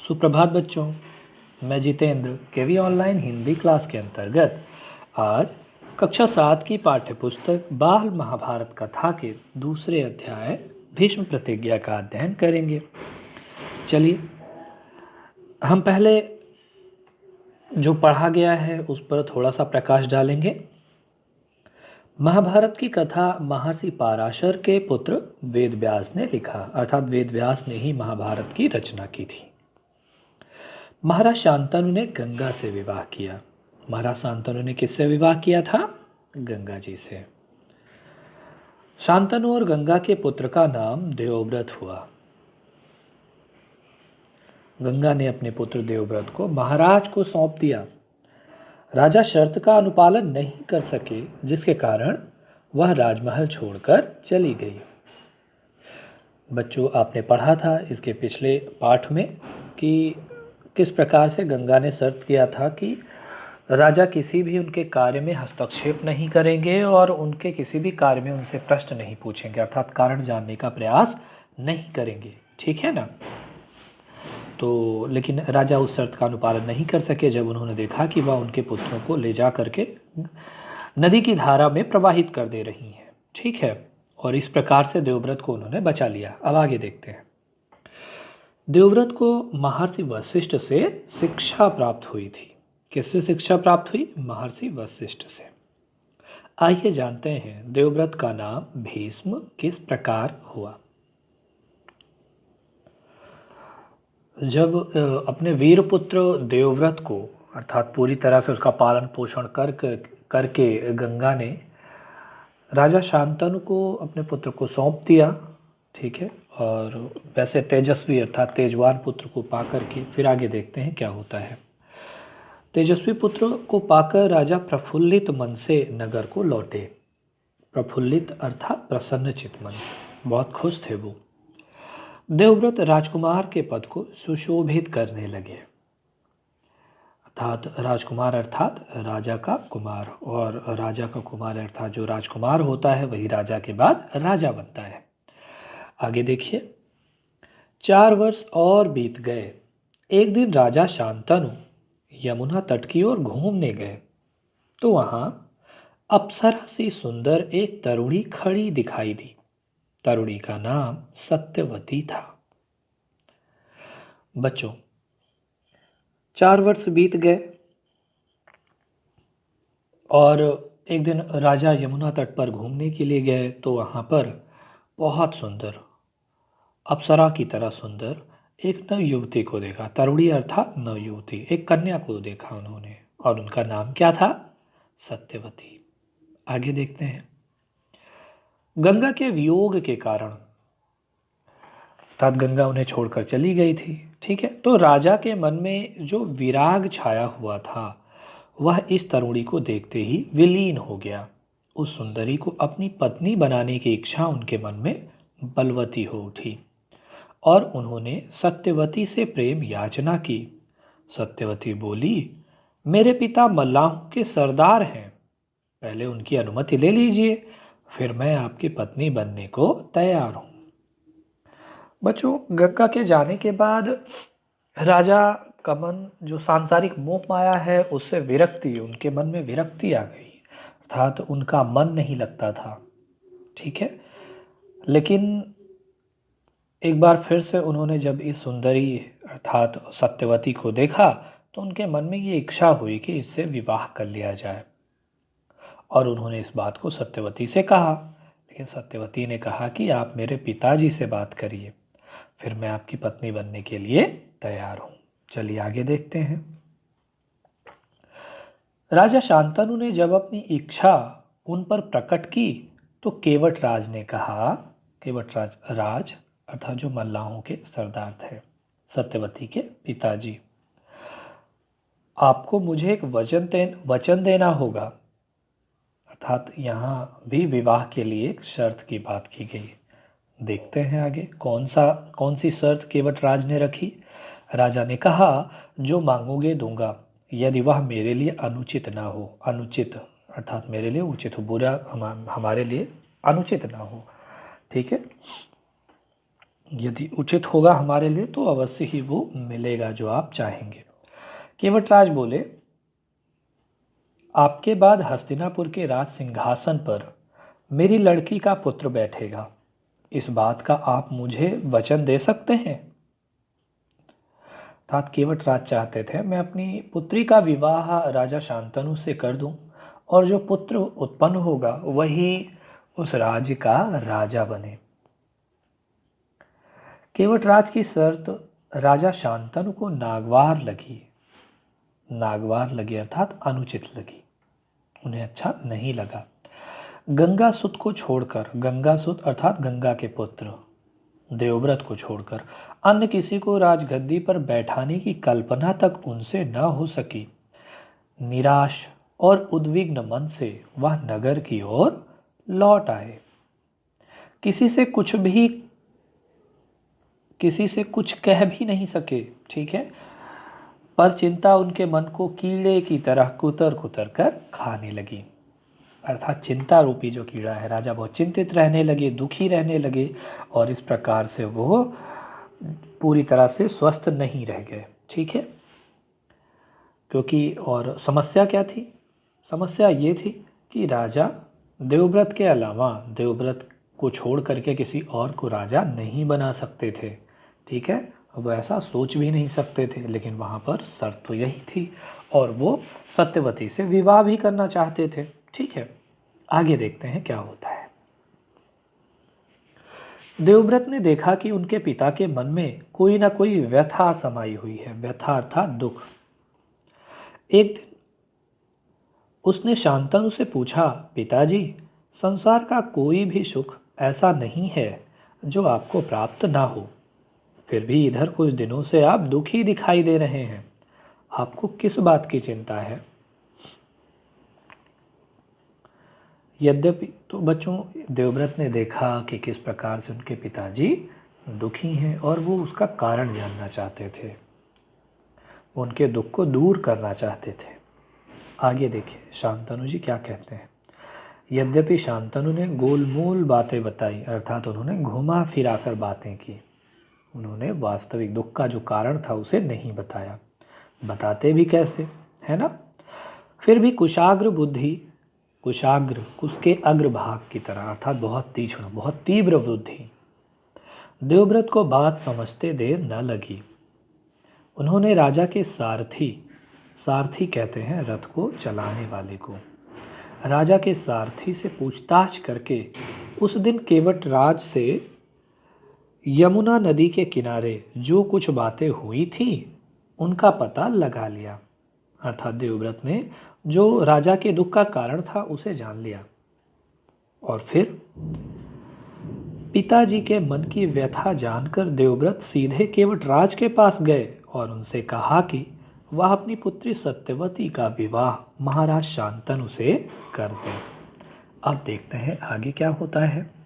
सुप्रभात बच्चों, मैं जितेंद्र केवी ऑनलाइन हिंदी क्लास के अंतर्गत आज कक्षा 7 की पाठ्यपुस्तक बाल महाभारत कथा के दूसरे अध्याय भीष्म प्रतिज्ञा का अध्ययन करेंगे। चलिए हम पहले जो पढ़ा गया है उस पर थोड़ा सा प्रकाश डालेंगे। महाभारत की कथा महर्षि पराशर के पुत्र वेदव्यास ने लिखा, अर्थात वेदव्यास ने ही महाभारत की रचना की थी। महाराज शांतनु ने गंगा से विवाह किया। महाराज शांतनु ने किससे विवाह किया था? गंगा जी से। शांतनु और गंगा के पुत्र का नाम देवव्रत हुआ। गंगा ने अपने पुत्र देवव्रत को महाराज को सौंप दिया। राजा शर्त का अनुपालन नहीं कर सके, जिसके कारण वह राजमहल छोड़कर चली गई। बच्चों, आपने पढ़ा था इसके पिछले पाठ में कि किस प्रकार से गंगा ने शर्त किया था कि राजा किसी भी उनके कार्य में हस्तक्षेप नहीं करेंगे और उनके किसी भी कार्य में उनसे प्रश्न नहीं पूछेंगे, अर्थात कारण जानने का प्रयास नहीं करेंगे। ठीक है ना? तो लेकिन राजा उस शर्त का अनुपालन नहीं कर सके जब उन्होंने देखा कि वह उनके पुत्रों को ले जा करके नदी की धारा में प्रवाहित कर दे रही हैं। ठीक है, और इस प्रकार से देवव्रत को उन्होंने बचा लिया। अब आगे देखते हैं। देवव्रत को महर्षि वशिष्ठ से शिक्षा प्राप्त हुई थी। किससे शिक्षा प्राप्त हुई? महर्षि वशिष्ठ से। आइए जानते हैं देवव्रत का नाम भीष्म किस प्रकार हुआ। जब अपने वीरपुत्र देवव्रत को, अर्थात पूरी तरह से उसका पालन पोषण करके गंगा ने राजा शांतनु को अपने पुत्र को सौंप दिया। ठीक है, और वैसे तेजस्वी अर्थात तेजवान पुत्र को पाकर के फिर आगे देखते हैं क्या होता है। तेजस्वी पुत्र को पाकर राजा प्रफुल्लित मन से नगर को लौटे। प्रफुल्लित अर्थात प्रसन्नचित मन से, बहुत खुश थे वो। देवव्रत राजकुमार के पद को सुशोभित करने लगे। अर्थात राजकुमार अर्थात राजा का कुमार, और राजा का कुमार अर्थात जो राजकुमार होता है वही राजा के बाद राजा बनता है। आगे देखिए। 4 वर्ष और बीत गए। एक दिन राजा शांतनु यमुना तट की ओर घूमने गए तो वहां अप्सरा सी सुंदर एक तरुणी खड़ी दिखाई दी। तरुणी का नाम सत्यवती था। बच्चों, 4 वर्ष बीत गए और एक दिन राजा यमुना तट पर घूमने के लिए गए तो वहां पर बहुत सुंदर, अप्सरा की तरह सुंदर एक नव युवती को देखा। तरुणी अर्थात नव युवती, एक कन्या को देखा उन्होंने, और उनका नाम क्या था? सत्यवती। आगे देखते हैं। गंगा के वियोग के कारण, अर्थात गंगा उन्हें छोड़कर चली गई थी। ठीक है, तो राजा के मन में जो विराग छाया हुआ था वह इस तरुणी को देखते ही विलीन हो गया। उस सुंदरी को अपनी पत्नी बनाने की इच्छा उनके मन में बलवती हो उठी और उन्होंने सत्यवती से प्रेम याचना की। सत्यवती बोली, मेरे पिता मल्लाहों के सरदार हैं, पहले उनकी अनुमति ले लीजिए, फिर मैं आपकी पत्नी बनने को तैयार हूँ। बच्चों, गंगा के जाने के बाद राजा का मन जो सांसारिक मोह माया है उससे विरक्ति, उनके मन में विरक्ति आ गई, अर्थात उनका मन नहीं लगता था। ठीक है, लेकिन एक बार फिर से उन्होंने जब इस सुंदरी अर्थात सत्यवती को देखा तो उनके मन में ये इच्छा हुई कि इससे विवाह कर लिया जाए, और उन्होंने इस बात को सत्यवती से कहा। लेकिन सत्यवती ने कहा कि आप मेरे पिताजी से बात करिए, फिर मैं आपकी पत्नी बनने के लिए तैयार हूँ। चलिए आगे देखते हैं। राजा शांतनु ने जब अपनी इच्छा उन पर प्रकट की तो केवट राज ने कहा, केवट राज अर्थात जो मल्लाहों के सरदार थे, सत्यवती के पिताजी, आपको मुझे एक वचन देना होगा। अर्थात यहाँ भी विवाह के लिए एक शर्त की बात की गई। देखते हैं आगे कौन सी शर्त केवट राज ने रखी। राजा ने कहा, जो मांगोगे दूंगा, यदि वह मेरे लिए अनुचित ना हो। अनुचित अर्थात मेरे लिए उचित हो, बुरा हमारे लिए अनुचित ना हो। ठीक है, यदि उचित होगा हमारे लिए तो अवश्य ही वो मिलेगा जो आप चाहेंगे। केवटराज बोले, आपके बाद हस्तिनापुर के राज सिंहासन पर मेरी लड़की का पुत्र बैठेगा, इस बात का आप मुझे वचन दे सकते हैं? अर्थात केवटराज चाहते थे मैं अपनी पुत्री का विवाह राजा शांतनु से कर दूं और जो पुत्र उत्पन्न होगा वही उस राज्य का राजा बने। केवटराज की शर्त राजा शांतनु को नागवार लगी अर्थात अनुचित लगी, उन्हें अच्छा नहीं लगा। गंगासुत को छोड़कर, गंगासुत अर्थात गंगा के पुत्र, देवव्रत को छोड़कर अन्य किसी को राजगद्दी पर बैठाने की कल्पना तक उनसे न हो सकी। निराश और उद्विग्न मन से वह नगर की ओर लौट आए। किसी से कुछ कह भी नहीं सके, ठीक है, पर चिंता उनके मन को कीड़े की तरह कुतर कुतर कर खाने लगी। अर्थात चिंता रूपी जो कीड़ा है, राजा बहुत चिंतित रहने लगे, दुखी रहने लगे और इस प्रकार से वो पूरी तरह से स्वस्थ नहीं रह गए, ठीक है। क्योंकि और समस्या क्या थी? समस्या ये थी कि राजा देवव्रत के अलावा, देवव्रत को छोड़ करके किसी और को राजा नहीं बना सकते थे, ठीक है, वो ऐसा सोच भी नहीं सकते थे, लेकिन वहाँ पर शर्त तो यही थी और वो सत्यवती से विवाह भी करना चाहते थे, ठीक है। आगे देखते हैं क्या होता है। देवव्रत ने देखा कि उनके पिता के मन में कोई ना कोई व्यथा समाई हुई है, व्यथा अर्थात दुख। एक दिन उसने शांतनु से पूछा, पिताजी, संसार का कोई भी सुख ऐसा नहीं है जो आपको प्राप्त ना हो, फिर भी इधर कुछ दिनों से आप दुखी दिखाई दे रहे हैं, आपको किस बात की चिंता है? यद्यपि तो बच्चों, देवव्रत ने देखा कि किस प्रकार से उनके पिताजी दुखी हैं और वो उसका कारण जानना चाहते थे, वो उनके दुख को दूर करना चाहते थे। आगे देखिए शांतनु जी क्या कहते हैं। यद्यपि शांतनु ने गोलमोल बातें बताई, अर्थात उन्होंने घुमा फिरा कर बातें की, उन्होंने वास्तविक दुख का जो कारण था उसे नहीं बताया, बताते भी कैसे, है ना। फिर भी कुशाग्र बुद्धि, कुशाग्र उसके अग्रभाग की तरह अर्थात बहुत तीक्ष्ण, बहुत तीव्र बुद्धि, देवव्रत को बात समझते देर न लगी। उन्होंने राजा के सारथी, सारथी कहते हैं रथ को चलाने वाले को, राजा के सारथी से पूछताछ करके उस दिन केवटराज से यमुना नदी के किनारे जो कुछ बातें हुई थी उनका पता लगा लिया। अर्थात देवव्रत ने जो राजा के दुख का कारण था उसे जान लिया और फिर पिताजी के मन की व्यथा जानकर देवव्रत सीधे केवटराज के पास गए और उनसे कहा कि वह अपनी पुत्री सत्यवती का विवाह महाराज शांतनु से कर दें। अब देखते हैं आगे क्या होता है।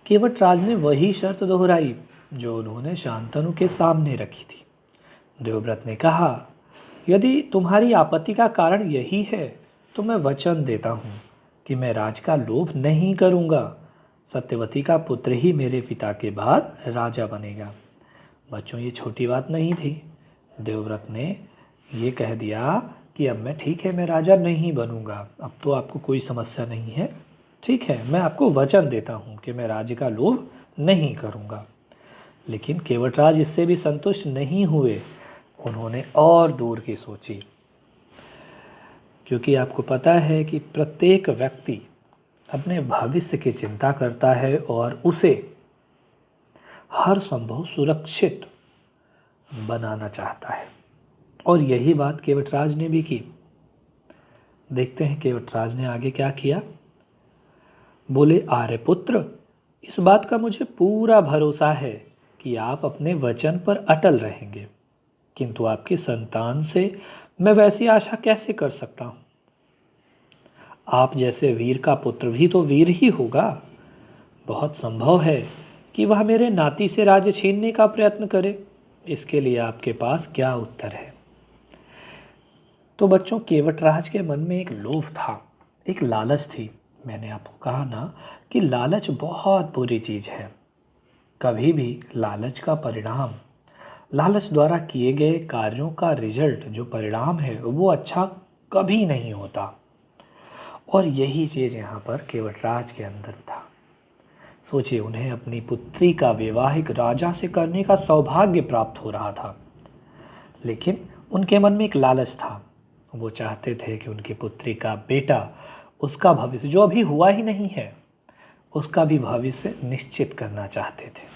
केवटराज ने वही शर्त दोहराई जो उन्होंने शांतनु के सामने रखी थी। देवव्रत ने कहा, यदि तुम्हारी आपत्ति का कारण यही है तो मैं वचन देता हूँ कि मैं राज का लोभ नहीं करूँगा, सत्यवती का पुत्र ही मेरे पिता के बाद राजा बनेगा। बच्चों ये छोटी बात नहीं थी, देवव्रत ने ये कह दिया कि अब मैं ठीक है, मैं राजा नहीं बनूँगा, अब तो आपको कोई समस्या नहीं है, ठीक है, मैं आपको वचन देता हूँ कि मैं राज्य का लोभ नहीं करूँगा। लेकिन केवटराज इससे भी संतुष्ट नहीं हुए, उन्होंने और दूर की सोची, क्योंकि आपको पता है कि प्रत्येक व्यक्ति अपने भविष्य की चिंता करता है और उसे हर संभव सुरक्षित बनाना चाहता है, और यही बात केवटराज ने भी की। देखते हैं केवटराज ने आगे क्या किया। बोले, आर्यपुत्र, इस बात का मुझे पूरा भरोसा है कि आप अपने वचन पर अटल रहेंगे, किंतु आपकी संतान से मैं वैसी आशा कैसे कर सकता हूँ? आप जैसे वीर का पुत्र भी तो वीर ही होगा, बहुत संभव है कि वह मेरे नाती से राज्य छीनने का प्रयत्न करे, इसके लिए आपके पास क्या उत्तर है? तो बच्चों, केवटराज के मन में एक लोभ था, एक लालच थी, मैंने आपको कहा ना कि लालच बहुत बुरी चीज़ है। कभी भी लालच का परिणाम, लालच द्वारा किए गए कार्यों का रिजल्ट, जो परिणाम है, वो अच्छा कभी नहीं होता। और यही चीज़ यहाँ पर केवटराज के अंदर था। सोचिए, उन्हें अपनी पुत्री का वैवाहिक राजा से करने का सौभाग्य प्राप्त हो रहा था, लेकिन उनके मन में एक लालच था। वो चाहते थे कि उनकी पुत्री का बेटा, उसका भविष्य, जो अभी हुआ ही नहीं है, उसका भी भविष्य निश्चित करना चाहते थे।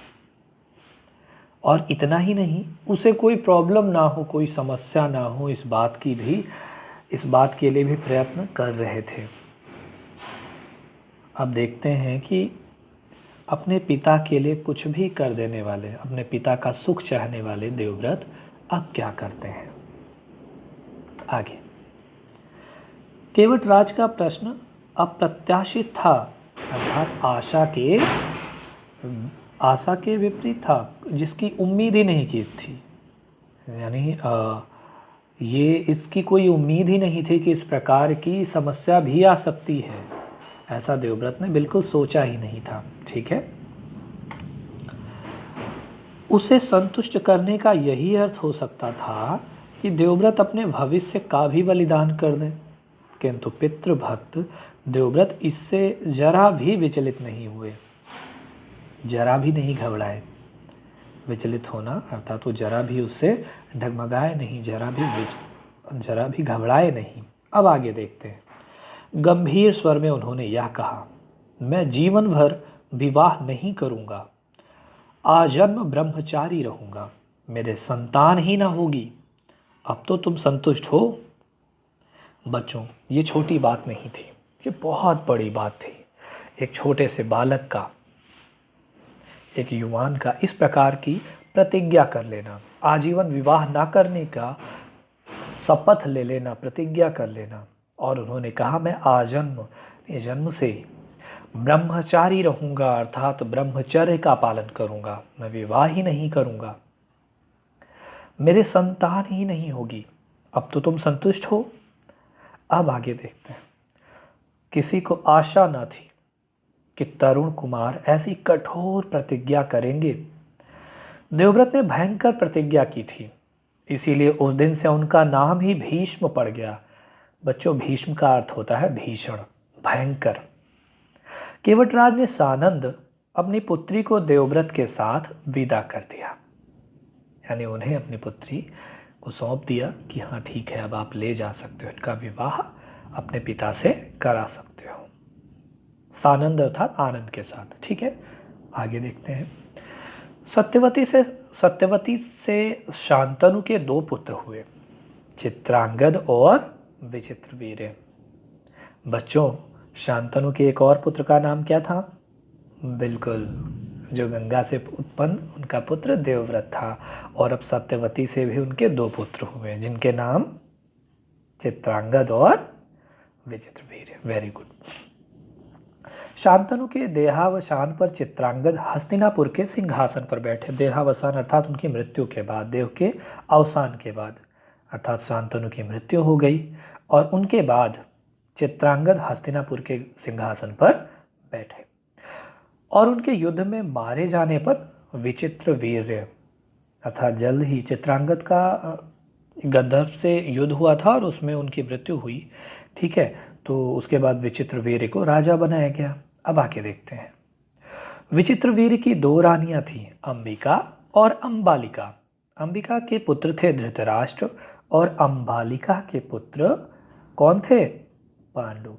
और इतना ही नहीं, उसे कोई प्रॉब्लम ना हो, कोई समस्या ना हो, इस बात के लिए भी प्रयत्न कर रहे थे। अब देखते हैं कि अपने पिता के लिए कुछ भी कर देने वाले, अपने पिता का सुख चाहने वाले देवव्रत अब क्या करते हैं। आगे, केवटराज का प्रश्न अप्रत्याशित था, अर्थात आशा के विपरीत था, जिसकी उम्मीद ही नहीं की थी। यानी ये इसकी कोई उम्मीद ही नहीं थी कि इस प्रकार की समस्या भी आ सकती है। ऐसा देवव्रत ने बिल्कुल सोचा ही नहीं था। ठीक है, उसे संतुष्ट करने का यही अर्थ हो सकता था कि देवव्रत अपने भविष्य का भी बलिदान कर दें, किंतु पितृभक्त देवव्रत इससे जरा भी विचलित नहीं हुए, जरा भी नहीं घबराए। विचलित होना अर्थात वो जरा भी उससे डगमगाए नहीं, जरा भी घबराए नहीं। अब आगे देखते हैं। गंभीर स्वर में उन्होंने यह कहा, मैं जीवन भर विवाह नहीं करूँगा, आजन्म ब्रह्मचारी रहूँगा, मेरे संतान ही ना होगी। अब तो तुम संतुष्ट हो। बच्चों, ये छोटी बात नहीं थी, ये बहुत बड़ी बात थी। एक छोटे से बालक का, एक युवान का इस प्रकार की प्रतिज्ञा कर लेना, आजीवन विवाह ना करने का शपथ ले लेना, प्रतिज्ञा कर लेना। और उन्होंने कहा, मैं आजन्म, जन्म से ब्रह्मचारी रहूँगा, अर्थात ब्रह्मचर्य का पालन करूँगा, मैं विवाह ही नहीं करूँगा, मेरे संतान ही नहीं होगी। अब तो तुम संतुष्ट हो। अब आगे देखते हैं। किसी को आशा न थी कि तरुण कुमार ऐसी कठोर प्रतिज्ञा करेंगे। देवव्रत ने भयंकर प्रतिज्ञा की थी, इसीलिए उस दिन से उनका नाम ही भीष्म पड़ गया। बच्चों, भीष्म का अर्थ होता है भीषण, भयंकर। केवटराज ने सानंद अपनी पुत्री को देवव्रत के साथ विदा कर दिया, यानी उन्हें अपनी पुत्री को सौंप दिया कि हाँ ठीक है, अब आप ले जा सकते हो, इनका विवाह अपने पिता से करा सकते हो। सानंद अर्थात आनंद के साथ। ठीक है, आगे देखते हैं। सत्यवती से शांतनु के 2 पुत्र हुए, चित्रांगद और विचित्रवीर्य। बच्चों, शांतनु के एक और पुत्र का नाम क्या था? बिल्कुल, जो गंगा से उत्पन्न उनका पुत्र देवव्रत था। और अब सत्यवती से भी उनके 2 पुत्र हुए, जिनके नाम चित्रांगद और विचित्रवीर्य। Very good. शांतनु के देहावसान पर चित्रांगद हस्तिनापुर के सिंहासन पर बैठे। देहावसान अर्थात उनकी मृत्यु के बाद, देव के अवसान के बाद, अर्थात शांतनु की मृत्यु हो गई और उनके बाद चित्रांगद हस्तिनापुर के सिंहासन पर बैठे। और उनके युद्ध में मारे जाने पर विचित्रवीर्य, अर्थात जल्द ही चित्रांगद का गंधर्व से युद्ध हुआ था और उसमें उनकी मृत्यु हुई। ठीक है, तो उसके बाद विचित्रवीर्य को राजा बनाया गया। अब आके देखते हैं। विचित्रवीर्य की 2 रानियां थीं, अंबिका और अंबालिका। अंबिका के पुत्र थे धृतराष्ट्र और अंबालिका के पुत्र कौन थे? पांडु।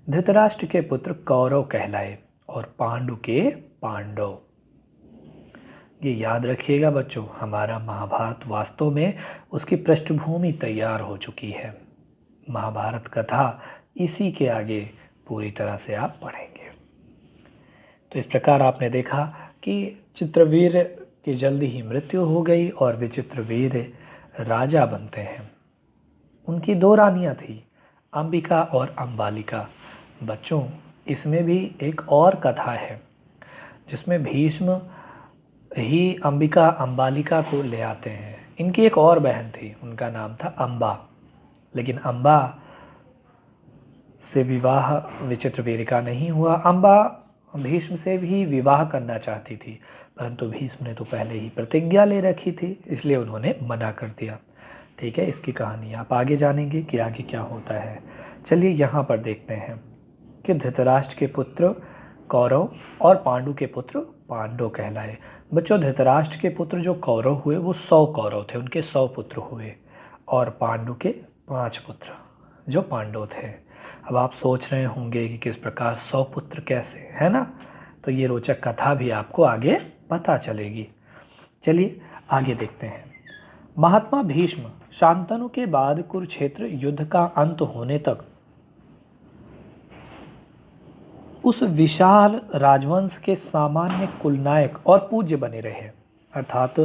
धृतराष्ट्र के पुत्र कौरव कहलाए और पांडु के पांडव। ये याद रखिएगा बच्चों, हमारा महाभारत वास्तव में उसकी पृष्ठभूमि तैयार हो चुकी है। महाभारत कथा इसी के आगे पूरी तरह से आप पढ़ेंगे। तो इस प्रकार आपने देखा कि चित्रवीर्य की जल्दी ही मृत्यु हो गई और विचित्रवीर्य राजा बनते हैं। उनकी 2 रानियां थी, अंबिका और अंबालिका। बच्चों, इसमें भी एक और कथा है जिसमें भीष्म ही अंबिका अंबालिका को ले आते हैं। इनकी एक और बहन थी, उनका नाम था अंबा, लेकिन अंबा से विवाह विचित्रवीर्य का नहीं हुआ। अम्बा भीष्म से भी विवाह करना चाहती थी, परंतु भीष्म ने तो पहले ही प्रतिज्ञा ले रखी थी, इसलिए उन्होंने मना कर दिया। ठीक है, इसकी कहानी आप आगे जानेंगे कि आगे क्या होता है। चलिए यहाँ पर देखते हैं कि धृतराष्ट्र के पुत्र कौरव और पांडु के पुत्र पांडव कहलाए। बच्चों, धृतराष्ट्र के पुत्र जो कौरव हुए वो 100 कौरव थे, उनके 100 पुत्र हुए, और पांडु के 5 पुत्र जो पांडव थे। अब आप सोच रहे होंगे कि किस प्रकार 100 पुत्र कैसे, है ना? तो ये रोचक कथा भी आपको आगे पता चलेगी। चलिए आगे देखते हैं। महात्मा भीष्म शांतनु के बाद कुरुक्षेत्र युद्ध का अंत होने तक उस विशाल राजवंश के सामान्य कुलनायक और पूज्य बने रहे। अर्थात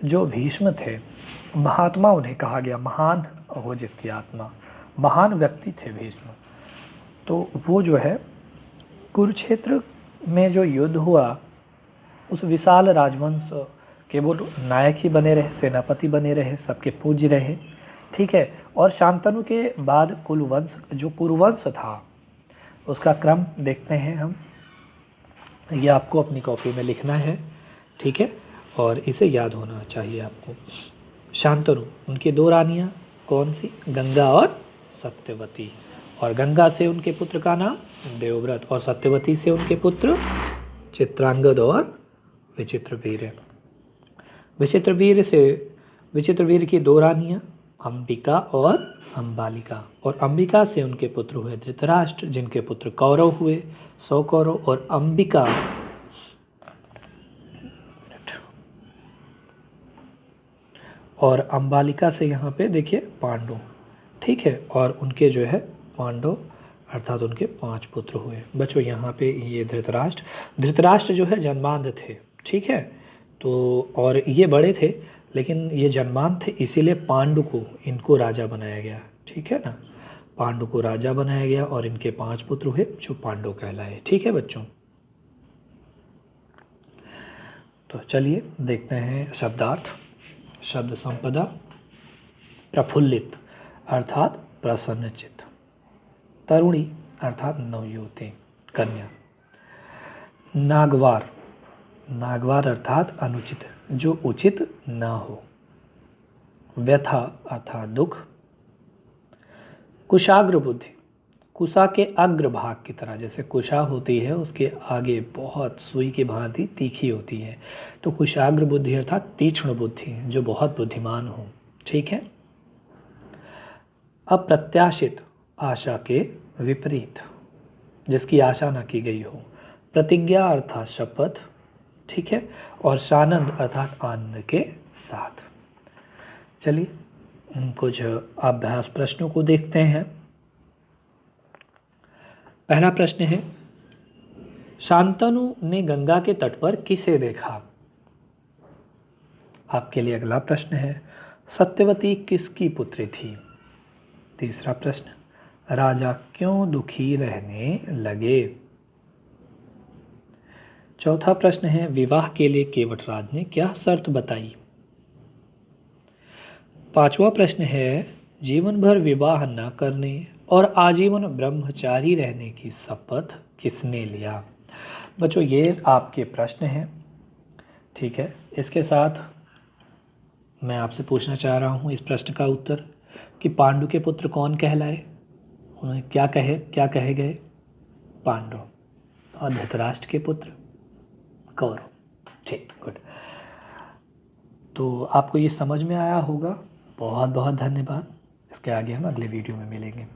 जो भीष्म थे, महात्मा उन्हें कहा गया, महान हो जिसकी आत्मा, महान व्यक्ति थे भीष्म। तो वो जो है कुरुक्षेत्र में जो युद्ध हुआ, उस विशाल राजवंश के वो नायक ही बने रहे, सेनापति बने रहे, सबके पूज्य रहे। ठीक है, और शांतनु के बाद कुलवंश जो कुरुवंश था उसका क्रम देखते हैं हम। ये आपको अपनी कॉपी में लिखना है, ठीक है, और इसे याद होना चाहिए आपको। शांतनु, उनकी 2 रानियाँ कौन सी? गंगा और सत्यवती। और गंगा से उनके पुत्र का नाम देवव्रत, और सत्यवती से उनके पुत्र चित्रांगद और विचित्रवीर्य। विचित्रवीर्य की 2 रानियाँ अंबिका और अंबालिका, और अंबिका से उनके पुत्र हुए धृतराष्ट्र, जिनके पुत्र कौरव हुए 100 कौरव, और अंबिका और अंबालिका से यहाँ पे देखिए पांडु। ठीक है, और उनके जो है पांडव अर्थात उनके 5 पुत्र हुए। बच्चों यहाँ पे ये धृतराष्ट्र जो है जन्मांध थे। ठीक है, तो और ये बड़े थे, लेकिन ये जन्मांध थे, इसीलिए पांडु को इनको राजा बनाया गया। ठीक है ना, पांडु को राजा बनाया गया, और इनके 5 पुत्र हुए जो पांडव कहलाए। ठीक है बच्चों, तो चलिए देखते हैं शब्दार्थ। शब्द संपदा। प्रफुल्लित अर्थात प्रसन्नचित्त। तरुणी अर्थात नवयुवती, कन्या। नागवार, नागवार अर्थात अनुचित, जो उचित ना हो। व्यथा अर्थात दुख। कुशाग्र बुद्धि, कुशा के अग्र भाग की तरह, जैसे कुशा होती है उसके आगे बहुत सुई की भांति तीखी होती है, तो कुशाग्र बुद्धि अर्थात तीक्ष्ण बुद्धि, जो बहुत बुद्धिमान हो। ठीक है। अप्रत्याशित, आशा के विपरीत, जिसकी आशा न की गई हो। प्रतिज्ञा अर्थात शपथ। ठीक है, और सानंद अर्थात आनंद के साथ। चलिए कुछ अभ्यास प्रश्नों को देखते हैं। पहला प्रश्न है, शांतनु ने गंगा के तट पर किसे देखा? आपके लिए अगला प्रश्न है, सत्यवती किसकी पुत्री थी? तीसरा प्रश्न, राजा क्यों दुखी रहने लगे? चौथा प्रश्न है, विवाह के लिए केवटराज ने क्या शर्त बताई? पांचवा प्रश्न है, जीवन भर विवाह न करने और आजीवन ब्रह्मचारी रहने की शपथ किसने लिया? बच्चों ये आपके प्रश्न हैं। ठीक है, इसके साथ मैं आपसे पूछना चाह रहा हूँ इस प्रश्न का उत्तर कि पांडु के पुत्र कौन कहलाए? उन्हें क्या कहे गए? पांडव। और धृतराष्ट्र के पुत्र कौरव। ठीक, गुड। तो आपको ये समझ में आया होगा। बहुत बहुत धन्यवाद। इसके आगे हम अगले वीडियो में मिलेंगे।